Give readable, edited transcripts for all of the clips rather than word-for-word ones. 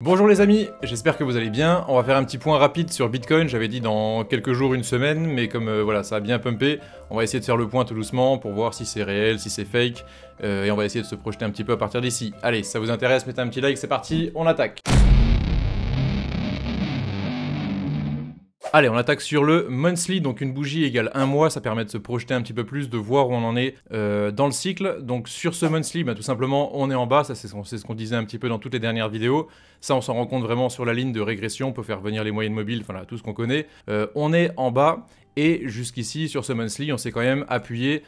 Bonjour les amis, j'espère que vous allez bien. On va faire un petit point rapide sur Bitcoin. J'avais dit dans quelques jours, une semaine, mais comme voilà, ça a bien pumpé, on va essayer de faire le point tout doucement pour voir si c'est réel, si c'est fake, et on va essayer de se projeter un petit peu à partir d'ici. Allez, si ça vous intéresse, mettez un petit like, c'est parti, on attaque. Allez, on attaque sur le monthly, donc une bougie égale un mois, ça permet de se projeter un petit peu plus, de voir où on en est dans le cycle. Donc sur ce monthly, tout simplement, on est en bas, ça c'est ce qu'on disait un petit peu dans toutes les dernières vidéos. Ça, on s'en rend compte vraiment sur la ligne de régression, on peut faire venir les moyennes mobiles, enfin là, tout ce qu'on connaît. On est en bas. Et jusqu'ici, sur ce monthly, on s'est quand même appuyé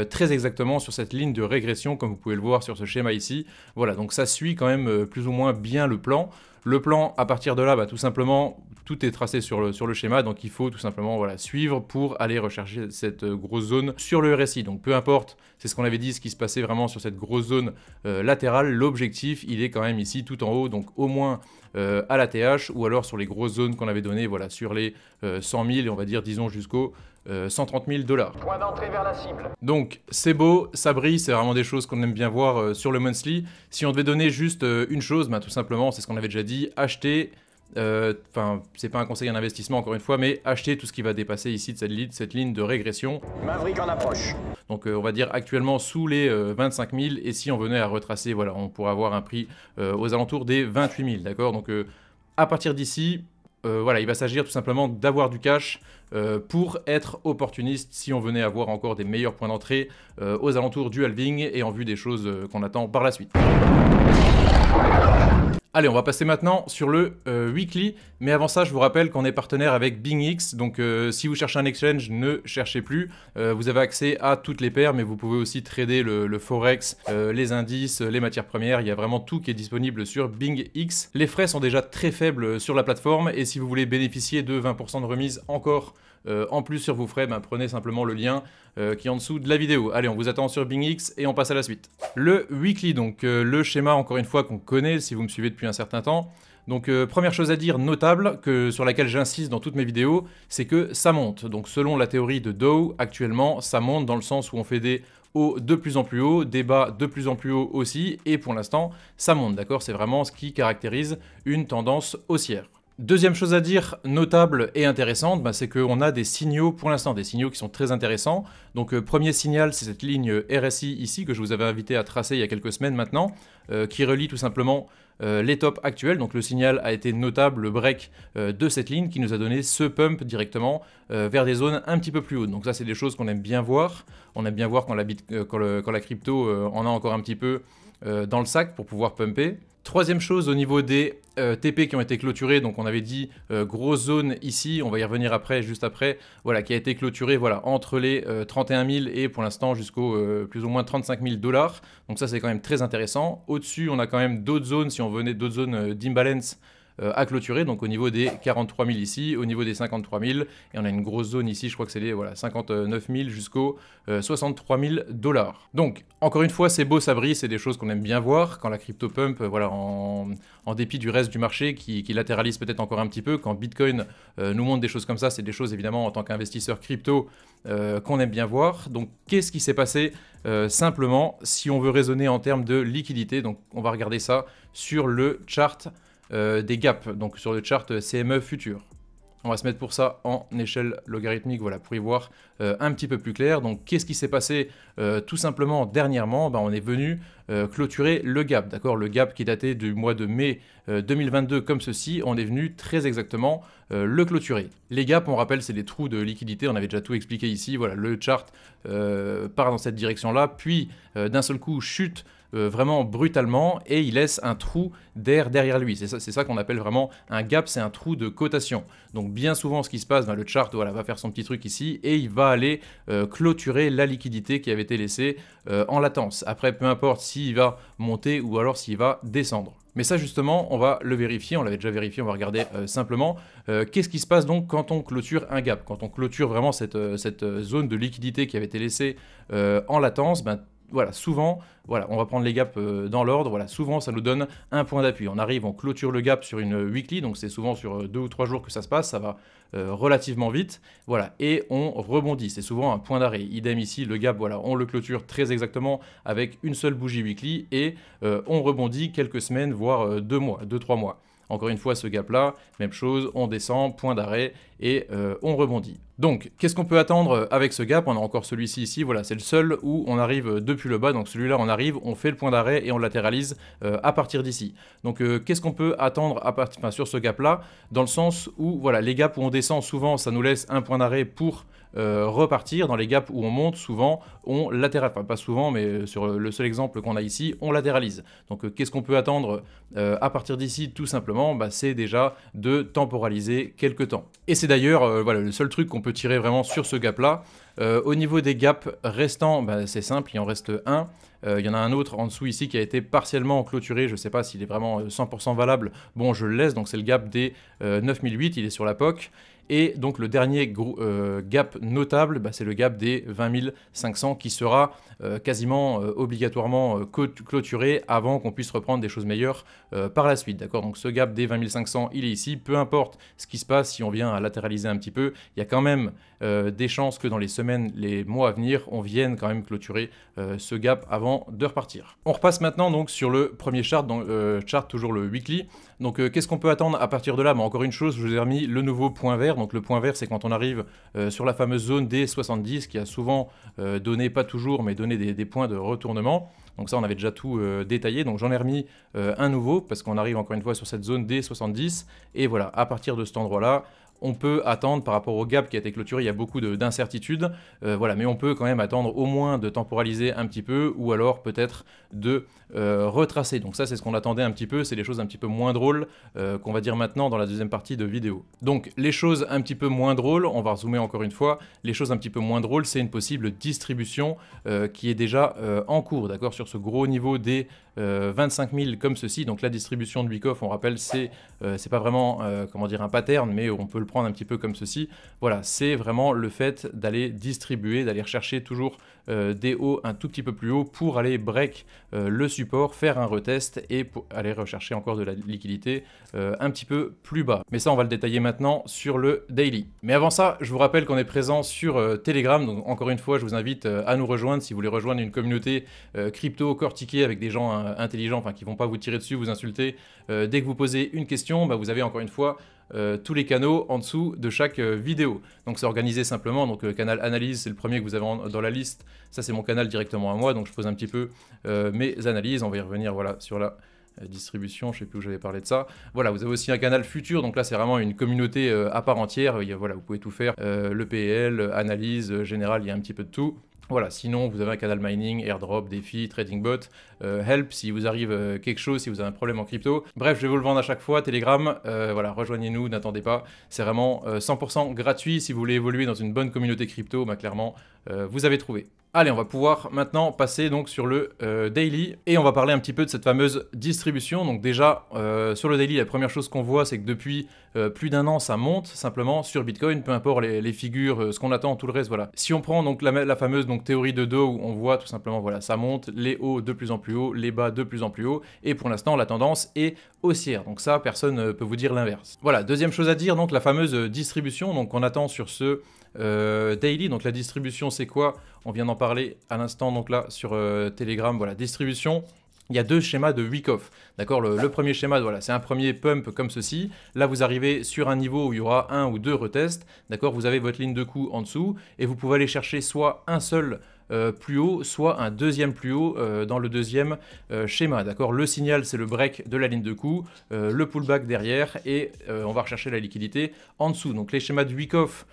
très exactement sur cette ligne de régression, comme vous pouvez le voir sur ce schéma ici. Voilà, donc ça suit quand même plus ou moins bien le plan. Le plan, à partir de là, tout simplement, tout est tracé sur le schéma, donc il faut tout simplement suivre pour aller rechercher cette grosse zone sur le RSI. Donc peu importe, c'est ce qu'on avait dit, ce qui se passait vraiment sur cette grosse zone latérale, l'objectif, il est quand même ici, tout en haut, donc au moins à la TH, ou alors sur les grosses zones qu'on avait données, voilà, sur les 100 000, et on va dire, disons, jusqu'aux 130 000 $. Point d'entrée vers la cible. Donc c'est beau, ça brille, c'est vraiment des choses qu'on aime bien voir sur le monthly. Si on devait donner juste une chose, tout simplement, c'est ce qu'on avait déjà dit, acheter, c'est pas un conseil en investissement encore une fois, mais acheter tout ce qui va dépasser ici de cette ligne de régression. Maverick en approche. Donc on va dire actuellement sous les 25 000, et si on venait à retracer, voilà, on pourrait avoir un prix aux alentours des 28 000, d'accord. Donc à partir d'ici, voilà, il va s'agir tout simplement d'avoir du cash pour être opportuniste si on venait avoir encore des meilleurs points d'entrée aux alentours du halving et en vue des choses qu'on attend par la suite. Allez, on va passer maintenant sur le weekly, mais avant ça, je vous rappelle qu'on est partenaire avec BingX, donc si vous cherchez un exchange, ne cherchez plus. Vous avez accès à toutes les paires, mais vous pouvez aussi trader le forex, les indices, les matières premières, il y a vraiment tout qui est disponible sur BingX. Les frais sont déjà très faibles sur la plateforme, et si vous voulez bénéficier de 20% de remise encore en plus sur vos frais, prenez simplement le lien qui est en dessous de la vidéo. Allez, on vous attend sur BingX et on passe à la suite. Le weekly, donc le schéma encore une fois qu'on connaît si vous me suivez depuis un certain temps. Donc première chose à dire notable, sur laquelle j'insiste dans toutes mes vidéos, c'est que ça monte. Donc selon la théorie de Dow, actuellement ça monte dans le sens où on fait des hauts de plus en plus hauts, des bas de plus en plus hauts aussi, et pour l'instant ça monte, d'accord. C'est vraiment ce qui caractérise une tendance haussière. Deuxième chose à dire, notable et intéressante, c'est qu'on a des signaux pour l'instant, des signaux qui sont très intéressants. Donc premier signal, c'est cette ligne RSI ici que je vous avais invité à tracer il y a quelques semaines maintenant, qui relie tout simplement les tops actuels. Donc le signal a été notable, le break de cette ligne qui nous a donné ce pump directement vers des zones un petit peu plus hautes. Donc ça, c'est des choses qu'on aime bien voir. On aime bien voir quand la crypto en a encore un petit peu dans le sac pour pouvoir pumper. Troisième chose, au niveau des TP qui ont été clôturés, donc on avait dit grosse zone ici, on va y revenir après, juste après, voilà, qui a été clôturé entre les 31 000 et pour l'instant jusqu'aux plus ou moins 35 000 $. Donc ça, c'est quand même très intéressant. Au-dessus, on a quand même d'autres zones, si on venait d'autres zones d'imbalance à clôturer, donc au niveau des 43 000 ici, au niveau des 53 000, et on a une grosse zone ici, je crois que c'est les 59 000 jusqu'aux 63 000 $. Donc, encore une fois, c'est beau, ça brille, c'est des choses qu'on aime bien voir, quand la crypto pump, en dépit du reste du marché qui latéralise peut-être encore un petit peu, quand Bitcoin nous montre des choses comme ça, c'est des choses évidemment en tant qu'investisseur crypto qu'on aime bien voir. Donc, qu'est-ce qui s'est passé simplement, si on veut raisonner en termes de liquidité, donc on va regarder ça sur le chart des gaps, donc sur le chart CME futur. On va se mettre pour ça en échelle logarithmique, voilà, pour y voir un petit peu plus clair. Donc qu'est-ce qui s'est passé tout simplement dernièrement? On est venu clôturer le gap, d'accord, le gap qui datait du mois de mai 2022 comme ceci, on est venu très exactement le clôturer. Les gaps, on rappelle, c'est des trous de liquidité, on avait déjà tout expliqué ici, voilà, le chart part dans cette direction-là, puis d'un seul coup chute vraiment brutalement, et il laisse un trou d'air derrière lui. C'est ça qu'on appelle vraiment un gap, c'est un trou de cotation. Donc bien souvent, ce qui se passe, le chart va faire son petit truc ici, et il va aller clôturer la liquidité qui avait été laissée en latence. Après, peu importe s'il va monter ou alors s'il va descendre. Mais ça justement, on va le vérifier, on l'avait déjà vérifié, on va regarder simplement. Qu'est-ce qui se passe donc quand on clôture un gap? Quand on clôture vraiment cette zone de liquidité qui avait été laissée en latence, voilà, souvent, voilà, on va prendre les gaps dans l'ordre, voilà, souvent ça nous donne un point d'appui. On arrive, on clôture le gap sur une weekly, donc c'est souvent sur 2 ou 3 jours que ça se passe, ça va relativement vite, voilà, et on rebondit, c'est souvent un point d'arrêt. Idem ici, le gap, voilà, on le clôture très exactement avec une seule bougie weekly et on rebondit quelques semaines, voire 2 mois, 2-3 mois. Encore une fois, ce gap-là, même chose, on descend, point d'arrêt, et on rebondit. Donc, qu'est-ce qu'on peut attendre avec ce gap? On a encore celui-ci ici, voilà, c'est le seul où on arrive depuis le bas, donc celui-là on arrive, on fait le point d'arrêt et on latéralise à partir d'ici. Donc, qu'est-ce qu'on peut attendre sur ce gap-là? Dans le sens où, voilà, les gaps où on descend, souvent, ça nous laisse un point d'arrêt pour repartir. Dans les gaps où on monte, souvent, on latéralise, enfin pas souvent, mais sur le seul exemple qu'on a ici, on latéralise. Donc, qu'est-ce qu'on peut attendre à partir d'ici? Tout simplement, c'est déjà de temporaliser quelques temps. Et c'est d'ailleurs voilà, le seul truc qu'on peut tirer vraiment sur ce gap-là. Au niveau des gaps restants, c'est simple, il en reste un. Il y en a un autre en dessous ici qui a été partiellement clôturé, je ne sais pas s'il est vraiment 100% valable. Bon, je le laisse, donc c'est le gap des 9008, il est sur la POC. Et donc le dernier gap notable, c'est le gap des 20 500 qui sera quasiment obligatoirement clôturé avant qu'on puisse reprendre des choses meilleures par la suite. D'accord, donc ce gap des 20 500, il est ici. Peu importe ce qui se passe, si on vient à latéraliser un petit peu, il y a quand même des chances que dans les semaines, les mois à venir, on vienne quand même clôturer ce gap avant de repartir. On repasse maintenant donc sur le premier chart, donc, toujours le weekly. Donc qu'est-ce qu'on peut attendre à partir de là? Encore une chose, je vous ai remis le nouveau point vert. Donc le point vert, c'est quand on arrive sur la fameuse zone des 70 qui a souvent donné, pas toujours, mais donné des points de retournement. Donc ça, on avait déjà tout détaillé. Donc j'en ai remis un nouveau parce qu'on arrive encore une fois sur cette zone des 70. Et voilà, à partir de cet endroit-là, on peut attendre par rapport au gap qui a été clôturé, il y a beaucoup d'incertitudes, voilà, mais on peut quand même attendre au moins de temporaliser un petit peu ou alors peut-être de retracer. Donc ça, c'est ce qu'on attendait un petit peu, c'est les choses un petit peu moins drôles qu'on va dire maintenant dans la deuxième partie de vidéo. Donc les choses un petit peu moins drôles, on va zoomer encore une fois, les choses un petit peu moins drôles, c'est une possible distribution qui est déjà en cours, d'accord, sur ce gros niveau des 25 000 comme ceci. Donc la distribution de Wyckoff, on rappelle, c'est pas vraiment comment dire un pattern, mais on peut le prendre un petit peu comme ceci. Voilà, c'est vraiment le fait d'aller distribuer, d'aller rechercher toujours des hauts un tout petit peu plus haut pour aller break le support, faire un retest et pour aller rechercher encore de la liquidité un petit peu plus bas. Mais ça, on va le détailler maintenant sur le daily. Mais avant ça, je vous rappelle qu'on est présent sur Telegram. Donc encore une fois, je vous invite à nous rejoindre si vous voulez rejoindre une communauté crypto cortiquée avec des gens intelligents, enfin qui vont pas vous tirer dessus, vous insulter. Dès que vous posez une question, vous avez encore une fois tous les canaux en dessous de chaque vidéo. Donc c'est organisé simplement, donc le canal analyse, c'est le premier que vous avez dans la liste. Ça c'est mon canal directement à moi, donc je pose un petit peu mes analyses. On va y revenir voilà, sur la distribution, je sais plus où j'avais parlé de ça. Voilà, vous avez aussi un canal futur, donc là c'est vraiment une communauté à part entière. Voilà, vous pouvez tout faire, le PL, analyse, générale, il y a un petit peu de tout. Voilà, sinon vous avez un canal mining, airdrop, défi, trading bot, help si vous arrive quelque chose, si vous avez un problème en crypto. Bref, je vais vous le vendre à chaque fois, Telegram, voilà, rejoignez-nous, n'attendez pas, c'est vraiment 100% gratuit. Si vous voulez évoluer dans une bonne communauté crypto, clairement, vous avez trouvé. Allez, on va pouvoir maintenant passer donc sur le daily et on va parler un petit peu de cette fameuse distribution. Donc déjà, sur le daily, la première chose qu'on voit, c'est que depuis plus d'un an, ça monte simplement sur Bitcoin, peu importe les figures, ce qu'on attend, tout le reste, voilà. Si on prend donc la fameuse donc, théorie de Dow, on voit tout simplement, voilà, ça monte, les hauts de plus en plus haut, les bas de plus en plus haut, et pour l'instant, la tendance est haussière. Donc ça, personne ne peut vous dire l'inverse. Voilà, deuxième chose à dire, donc la fameuse distribution, donc on attend sur ce daily. Donc la distribution, c'est quoi? On vient d'en parler à l'instant, donc là sur Telegram, voilà, distribution. Il y a deux schémas de Wyckoff, d'accord, le premier schéma, voilà, c'est un premier pump comme ceci. Là, vous arrivez sur un niveau où il y aura un ou deux retests, d'accord, vous avez votre ligne de coup en dessous et vous pouvez aller chercher soit un seul plus haut, soit un deuxième plus haut dans le deuxième schéma, d'accord. Le signal, c'est le break de la ligne de coup, le pullback derrière et on va rechercher la liquidité en dessous. Donc les schémas de Wyckoff,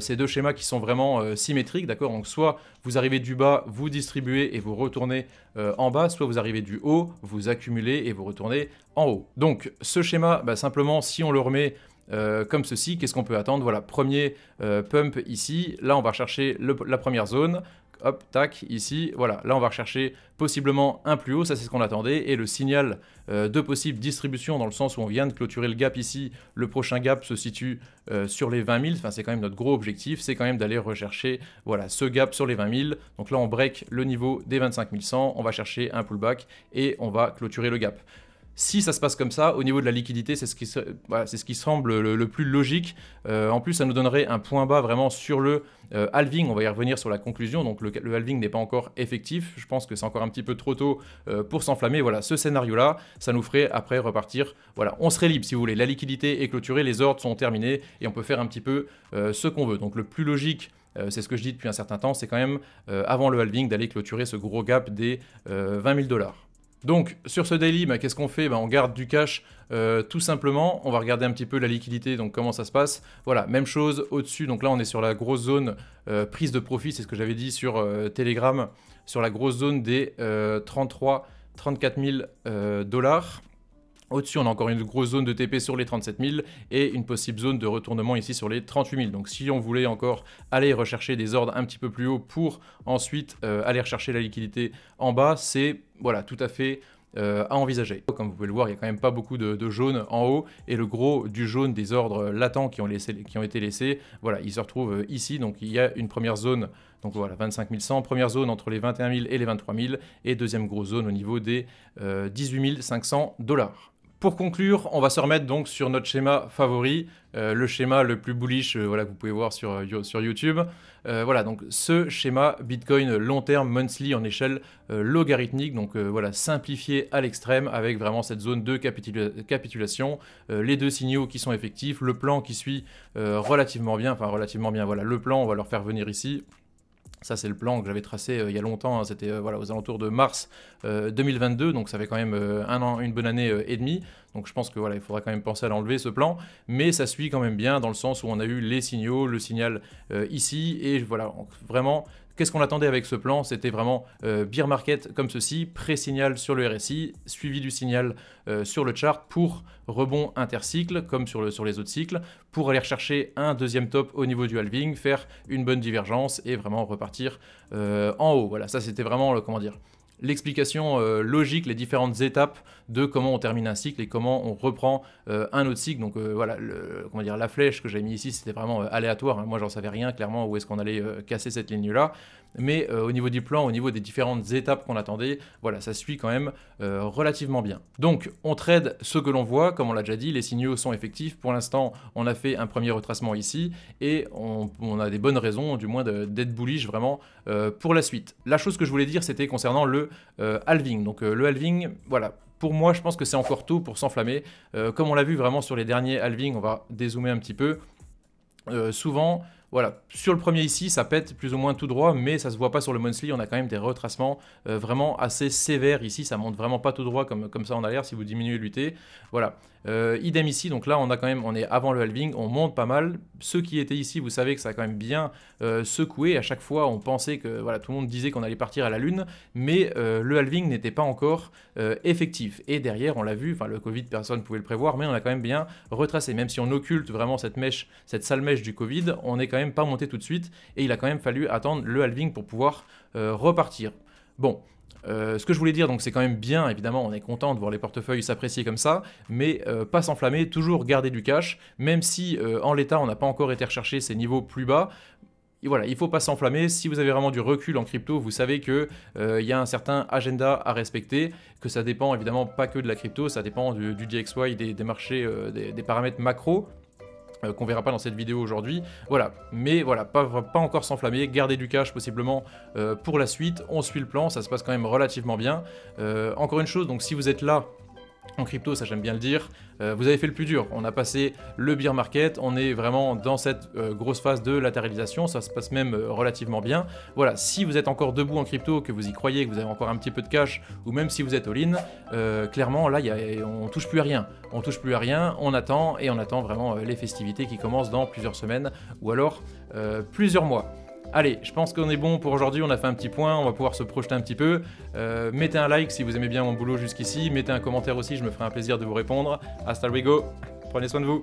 ces deux schémas qui sont vraiment symétriques, d'accord. Donc soit vous arrivez du bas, vous distribuez et vous retournez en bas, soit vous arrivez du haut, vous accumulez et vous retournez en haut. Donc ce schéma, simplement si on le remet comme ceci, qu'est-ce qu'on peut attendre? Voilà, premier pump ici, là on va chercher la première zone. Hop, tac, ici, voilà, là on va rechercher possiblement un plus haut, ça c'est ce qu'on attendait, et le signal de possible distribution dans le sens où on vient de clôturer le gap ici, le prochain gap se situe sur les 20 000, enfin c'est quand même notre gros objectif, c'est quand même d'aller rechercher, voilà, ce gap sur les 20 000, donc là on break le niveau des 25 100, on va chercher un pullback et on va clôturer le gap. Si ça se passe comme ça, au niveau de la liquidité, c'est ce qui semble le plus logique. En plus, ça nous donnerait un point bas vraiment sur le halving. On va y revenir sur la conclusion. Donc le halving n'est pas encore effectif. Je pense que c'est encore un petit peu trop tôt pour s'enflammer. Voilà, ce scénario-là, ça nous ferait après repartir. Voilà, on serait libre si vous voulez. La liquidité est clôturée, les ordres sont terminés et on peut faire un petit peu ce qu'on veut. Donc le plus logique, c'est ce que je dis depuis un certain temps, c'est quand même avant le halving d'aller clôturer ce gros gap des 20 000 $. Donc sur ce daily, qu'est-ce qu'on fait? On garde du cash tout simplement. On va regarder un petit peu la liquidité, donc comment ça se passe. Voilà, même chose au-dessus. Donc là, on est sur la grosse zone prise de profit. C'est ce que j'avais dit sur Telegram, sur la grosse zone des 34 000 $. Au-dessus, on a encore une grosse zone de TP sur les 37 000 et une possible zone de retournement ici sur les 38 000. Donc si on voulait encore aller rechercher des ordres un petit peu plus haut pour ensuite aller rechercher la liquidité en bas, c'est voilà, tout à fait à envisager. Comme vous pouvez le voir, il n'y a quand même pas beaucoup de jaune en haut et le gros du jaune des ordres latents qui ont été laissés, voilà, il se retrouve ici. Donc il y a une première zone, donc voilà, 25 100, première zone entre les 21 000 et les 23 000 et deuxième grosse zone au niveau des 18 500 $. Pour conclure, on va se remettre donc sur notre schéma favori, le schéma le plus bullish voilà, que vous pouvez voir sur YouTube. Voilà, donc ce schéma Bitcoin long terme monthly en échelle logarithmique, donc voilà, simplifié à l'extrême avec vraiment cette zone de capitulation, les deux signaux qui sont effectifs, le plan qui suit relativement bien, voilà, le plan, on va le refaire venir ici. Ça, c'est le plan que j'avais tracé il y a longtemps, hein. C'était voilà, aux alentours de mars 2022, donc ça fait quand même un an, une bonne année et demie. Donc je pense que voilà, il faudra quand même penser à l'enlever ce plan, mais ça suit quand même bien dans le sens où on a eu les signaux, le signal ici, et voilà, vraiment. Qu'est-ce qu'on attendait avec ce plan? C'était vraiment bear market comme ceci, pré-signal sur le RSI, suivi du signal sur le chart pour rebond intercycle, comme sur les autres cycles, pour aller rechercher un deuxième top au niveau du halving, faire une bonne divergence et vraiment repartir en haut. Voilà, ça c'était vraiment, comment dire, l'explication logique, les différentes étapes de comment on termine un cycle et comment on reprend un autre cycle. Donc voilà, comment dire, la flèche que j'ai mis ici, c'était vraiment aléatoire, hein. Moi, j'en savais rien clairement où est-ce qu'on allait casser cette ligne-là. Mais au niveau du plan, au niveau des différentes étapes qu'on attendait, voilà, ça suit quand même relativement bien. Donc, on trade ce que l'on voit, comme on l'a déjà dit, les signaux sont effectifs. Pour l'instant, on a fait un premier retracement ici et on a des bonnes raisons, du moins, d'être bullish vraiment pour la suite. La chose que je voulais dire, c'était concernant le halving. Donc, le halving, voilà. Pour moi, je pense que c'est encore tôt pour s'enflammer. Comme on l'a vu vraiment sur les derniers halvings, on va dézoomer un petit peu. Souvent, voilà, sur le premier ici, ça pète plus ou moins tout droit, mais ça se voit pas sur le monthly. On a quand même des retracements vraiment assez sévères ici. Ça monte vraiment pas tout droit comme ça en arrière si vous diminuez l'UT. Voilà. Idem ici, donc là on est avant le halving, on monte pas mal. Ceux qui étaient ici, vous savez que ça a quand même bien secoué. À chaque fois, on pensait que voilà, tout le monde disait qu'on allait partir à la lune, mais le halving n'était pas encore effectif. Et derrière, on l'a vu, enfin le Covid, personne ne pouvait le prévoir, mais on a quand même bien retracé. Même si on occulte vraiment cette mèche, cette sale mèche du Covid, on n'est quand même pas monté tout de suite. Et il a quand même fallu attendre le halving pour pouvoir repartir. Bon. Ce que je voulais dire, donc c'est quand même bien, évidemment, on est content de voir les portefeuilles s'apprécier comme ça, mais pas s'enflammer, toujours garder du cash, même si en l'état on n'a pas encore été rechercher ces niveaux plus bas. Et voilà, il ne faut pas s'enflammer. Si vous avez vraiment du recul en crypto, vous savez qu'il y a un certain agenda à respecter, que ça dépend évidemment pas que de la crypto, ça dépend du DXY, des marchés, des paramètres macro. Qu'on verra pas dans cette vidéo aujourd'hui, voilà, mais voilà, pas encore s'enflammer, garder du cash possiblement pour la suite, on suit le plan, ça se passe quand même relativement bien. Encore une chose, donc si vous êtes là en crypto, ça j'aime bien le dire, vous avez fait le plus dur, on a passé le bear market, on est vraiment dans cette grosse phase de latéralisation, ça se passe même relativement bien. Voilà, si vous êtes encore debout en crypto, que vous y croyez, que vous avez encore un petit peu de cash, ou même si vous êtes all-in, clairement là on touche plus à rien, on attend et on attend vraiment les festivités qui commencent dans plusieurs semaines ou alors plusieurs mois. Allez, je pense qu'on est bon pour aujourd'hui, on a fait un petit point, on va pouvoir se projeter un petit peu. Mettez un like si vous aimez bien mon boulot jusqu'ici, mettez un commentaire aussi, je me ferai un plaisir de vous répondre. Hasta luego, prenez soin de vous.